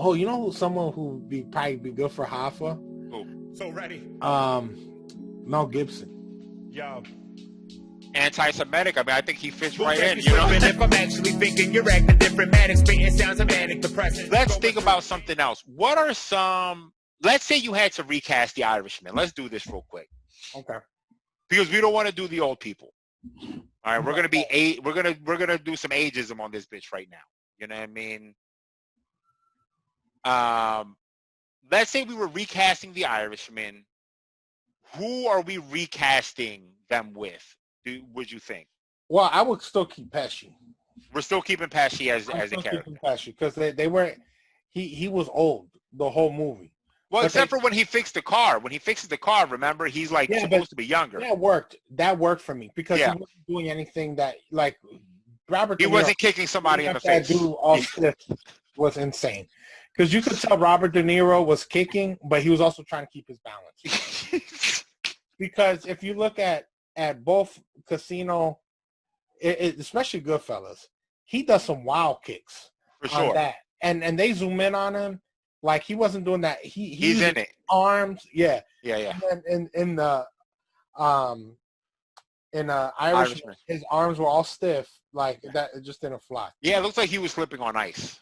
Oh, you know someone who probably be good for Hoffa? Who? So ready. Mel Gibson. Yo. Anti-Semitic. I mean, I think he fits right in. You know. If I'm actually thinking you're acting different, manic, spitting sounds of manic depressing. Let's think about something else. What are some? Let's say you had to recast The Irishman. Let's do this real quick. Okay. Because we don't want to do the old people. All right, we're gonna be we're gonna do some ageism on this bitch right now. You know what I mean? Let's say we were recasting The Irishman. Who are we recasting them with? Would you think? Well, I would still keep Pesci. We're still keeping Pesci as a character. Pesci because they weren't. He was old the whole movie. Well, except for when he fixed the car. When he fixes the car, remember, he's like supposed to be younger. That worked. That worked for me because he wasn't doing anything that like Robert. He wasn't kicking somebody in the face. That dude off was insane because you could tell Robert De Niro was kicking, but he was also trying to keep his balance. Because if you look at both Casino, especially Goodfellas, he does some wild kicks for sure. On that, and they zoom in on him. Like he wasn't doing that. He's in it. Arms, yeah. And in the Irishman, his arms were all stiff, like that. It just didn't fly. Yeah, it looks like he was slipping on ice.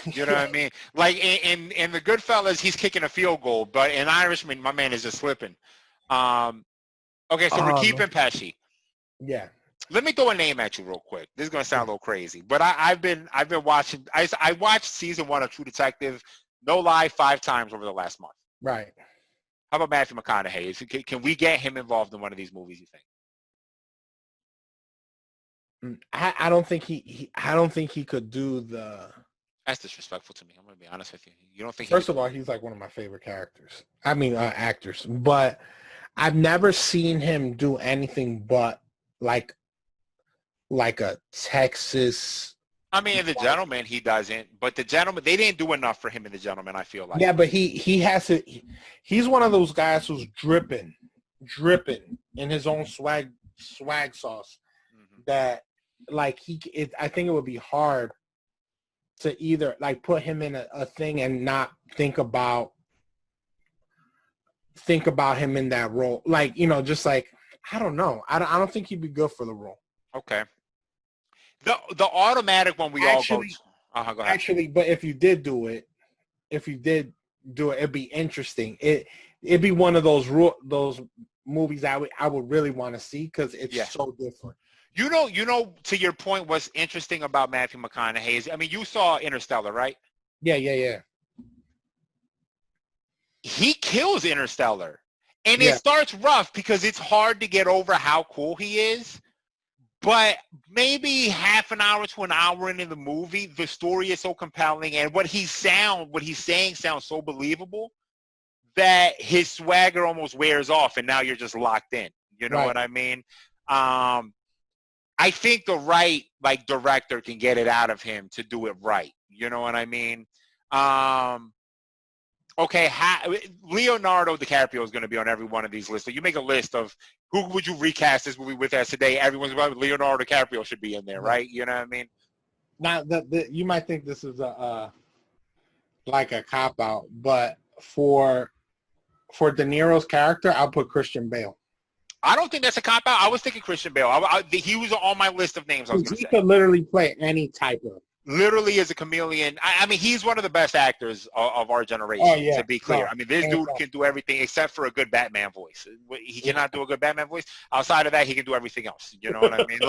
You know what I mean? Like in the Goodfellas, he's kicking a field goal, but in Irishman, my man is just slipping. Okay, so we're keeping Pesci. Yeah. Let me throw a name at you real quick. This is gonna sound a little crazy, but I've been watching. I watched season 1 of True Detective. No lie, 5 times over the last month. Right. How about Matthew McConaughey? Can we get him involved in one of these movies, you think? I don't think I don't think he could do the. That's disrespectful to me. I'm gonna be honest with you. You don't think? First of all, he's like one of my favorite characters. I mean, actors. But I've never seen him do anything but like a Texas. I mean, in The Gentleman, he doesn't. But The Gentleman, they didn't do enough for him in The Gentleman, I feel like. Yeah, but he has to. He's one of those guys who's dripping in his own swag sauce. Mm-hmm. That like I think it would be hard to either like put him in a thing and not think about him in that role. Like, you know, just like I don't know. I don't think he'd be good for the role. Okay. The automatic one we all go. Go ahead. Actually, but if you did do it, it'd be interesting. It'd be one of those movies I would really want to see because it's so different. You know. To your point, what's interesting about Matthew McConaughey is, I mean, you saw Interstellar, right? Yeah. He kills Interstellar, and it starts rough because it's hard to get over how cool he is. But maybe half an hour to an hour into the movie, the story is so compelling, and what he's saying sounds so believable that his swagger almost wears off, and now you're just locked in. You know what I mean? I think the right director can get it out of him to do it right. You know what I mean? Okay, Leonardo DiCaprio is going to be on every one of these lists. So you make a list of who would you recast this movie with us today. Everyone's about Leonardo DiCaprio should be in there, right? You know what I mean? Now, you might think this is like a cop out, but for De Niro's character, I'll put Christian Bale. I don't think that's a cop out. I was thinking Christian Bale. He was on my list of names. He could literally play any type of. Literally is a chameleon. I mean, he's one of the best actors of our generation, to be clear. I mean, this dude can do everything except for a good Batman voice. He cannot do a good Batman voice. Outside of that, he can do everything else. You know what I mean?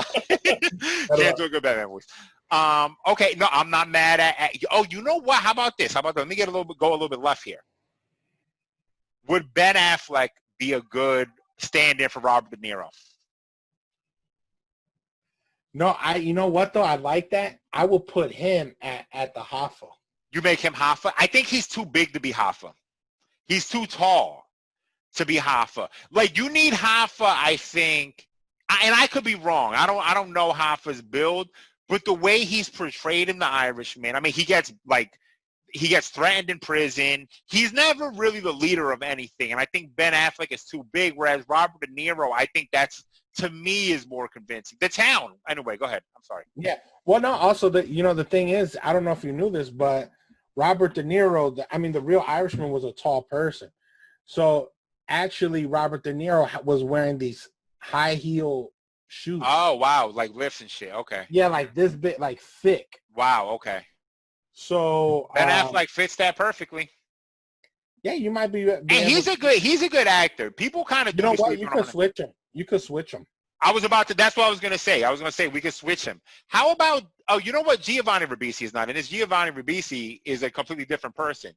Can't do a good Batman voice. Okay, no, I'm not mad at you know what? How about this? Let me go a little bit left here. Would Ben Affleck be a good stand-in for Robert De Niro? No, you know what though? I like that. I will put him at the Hoffa. You make him Hoffa? I think he's too big to be Hoffa. He's too tall to be Hoffa. Like you need Hoffa, I think, and I could be wrong. I don't know Hoffa's build, but the way he's portrayed in The Irishman, I mean, he gets threatened in prison. He's never really the leader of anything, and I think Ben Affleck is too big. Whereas Robert De Niro, I think that's, to me, is more convincing. The Town. Anyway, go ahead. I'm sorry. Yeah. Well, no. Also, the thing is, I don't know if you knew this, but Robert De Niro, the real Irishman was a tall person. So actually, Robert De Niro was wearing these high heel shoes. Oh, wow. Like lifts and shit. Okay. Yeah, like this bit, like thick. Wow. Okay. So Ben Affleck fits that perfectly. yeah, you might be And he's a good actor. People kind of You know what? You could switch him. You could switch him. That's what I was going to say. I was going to say we could switch him. How about, you know what? Giovanni Ribisi is not in this. Giovanni Ribisi is a completely different person.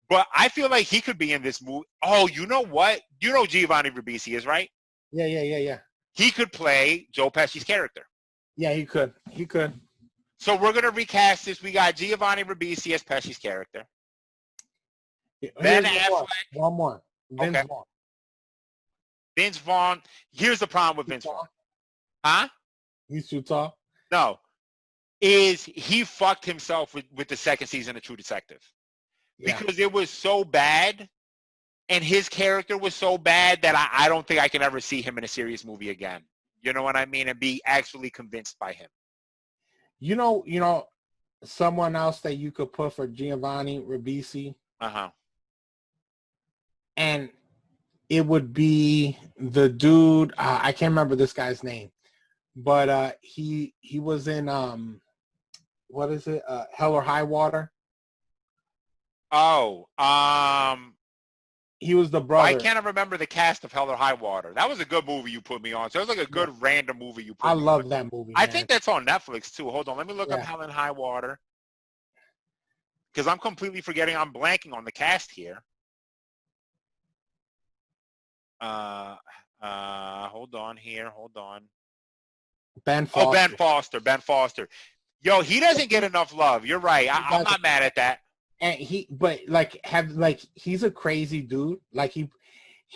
But I feel like he could be in this movie. Oh, you know what? You know Giovanni Ribisi is, right? Yeah. He could play Joe Pesci's character. Yeah, he could. He could. So we're going to recast this. We got Giovanni Ribisi as Pesci's character. Ben Affleck. One more. Vince Vaughn. Vince Vaughn. Here's the problem with Vince Vaughn. Huh? He's too tall? No. Is he fucked himself with the second season of True Detective. Yeah. Because it was so bad, and his character was so bad that I don't think I can ever see him in a serious movie again. You know what I mean? And be actually convinced by him. You know, someone else that you could put for Giovanni Ribisi? Uh-huh. And it would be the dude, I can't remember this guy's name, but he was in, what is it, Hell or High Water? Oh, he was the brother. I can't remember the cast of Hell or High Water. That was a good movie you put me on. So it was like a good random movie you put me on. I love that movie, I think that's on Netflix too. Hold on, let me look up Hell and High Water. Because I'm completely forgetting, I'm blanking on the cast here. Hold on. Ben Foster. Ben Foster. Yo, he doesn't get enough love. You're right. I'm not mad at that. And he's a crazy dude. Like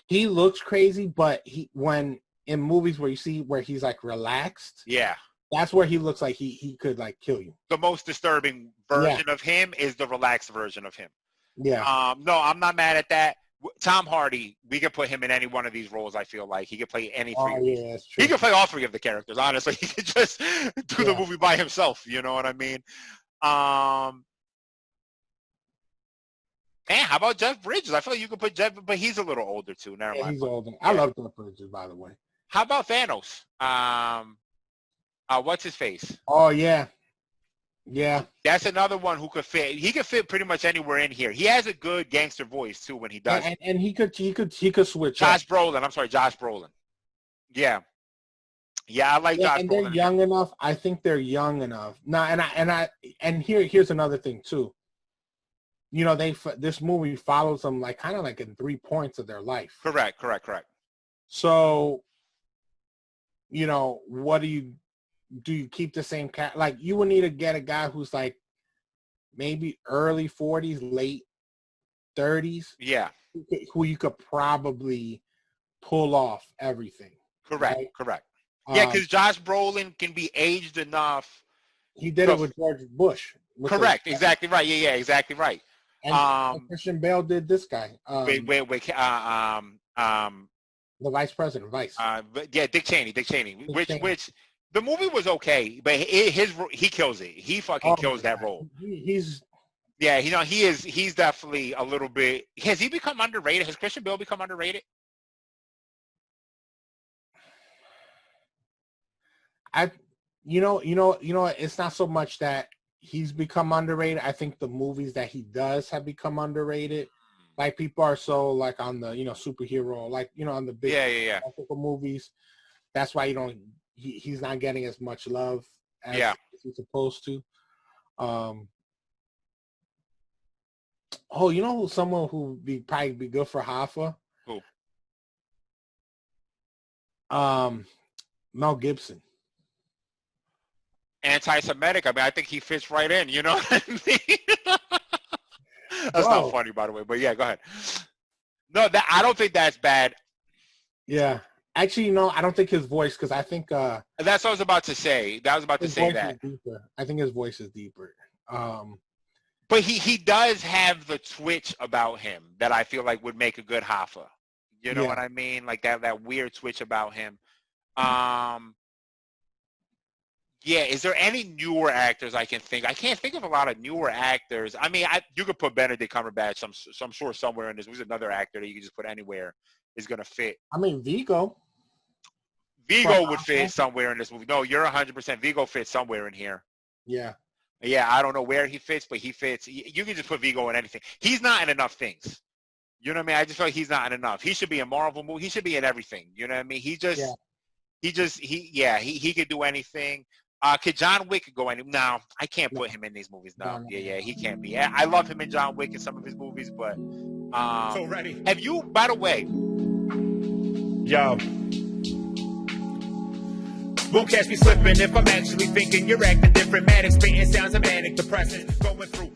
he looks crazy, but when in movies where you see where he's like relaxed, yeah, that's where he looks like he could like kill you. The most disturbing version of him is the relaxed version of him. Yeah. No, I'm not mad at that. Tom Hardy, we could put him in any one of these roles. I feel like he could play any three. Oh, yeah, that's true. He could play all three of the characters. Honestly, he could just do the movie by himself. You know what I mean? Man, how about Jeff Bridges? I feel like you could put Jeff, but he's a little older too. Never mind. He's older. I love Jeff Bridges, by the way. How about Thanos? What's his face? Oh yeah. Yeah. That's another one who could fit. He could fit pretty much anywhere in here. He has a good gangster voice too when he does. And he could switch. Josh Brolin. Yeah. Yeah, I like Josh Brolin. And they're young enough. I think they're young enough. Now, and here's another thing too. You know, this movie follows them like kind of like in 3 points of their life. Correct. So, you know, what do you keep the same cat? Like you would need to get a guy who's like maybe early 40s, late 30s. Yeah. Who you could probably pull off everything. Correct. Right? Correct. Yeah, because Josh Brolin can be aged enough. He did it with George Bush. Correct. Exactly right. Yeah, exactly right. And Christian Bale did this guy. Wait. The vice president, Vice. Yeah, Dick Cheney. Which the movie was okay, but he kills it. He fucking kills that role. He's definitely a little bit. Has he become underrated? Has Christian Bale become underrated? It's not so much that he's become underrated. I think the movies that he does have become underrated. Like people are so like on the superhero, like on the big movies. That's why he's not getting as much love as he's supposed to. Someone who probably be good for Hoffa? Who? Mel Gibson. Anti-Semitic. I mean, I think he fits right in. You know what I mean? That's not funny, by the way. But yeah, go ahead. No, I don't think that's bad. Yeah. Actually, I don't think his voice, because I think... that's what I was about to say. I think his voice is deeper. But he does have the twitch about him that I feel like would make a good Hoffa. You know what I mean? Like that weird twitch about him. Yeah, is there any newer actors I can think? I can't think of a lot of newer actors. I mean, you could put Benedict Cumberbatch. I'm sure somewhere in this. Who's another actor that you can just put anywhere is gonna fit? I mean, Vigo. Vigo would fit somewhere in this movie. No, you're 100%. Vigo fits somewhere in here. Yeah. Yeah, I don't know where he fits, but he fits. You can just put Vigo in anything. He's not in enough things. You know what I mean? I just feel like he's not in enough. He should be in Marvel movie. He should be in everything. You know what I mean? He could do anything. Could John Wick go any? No, I can't put him in these movies. No. Yeah, he can't be. I love him in John Wick and some of his movies, but So ready. have you? By the way, Yo. Won't catch me slipping if I'm actually thinking you're acting different. Manic, spitting sounds of manic, depressing, going through.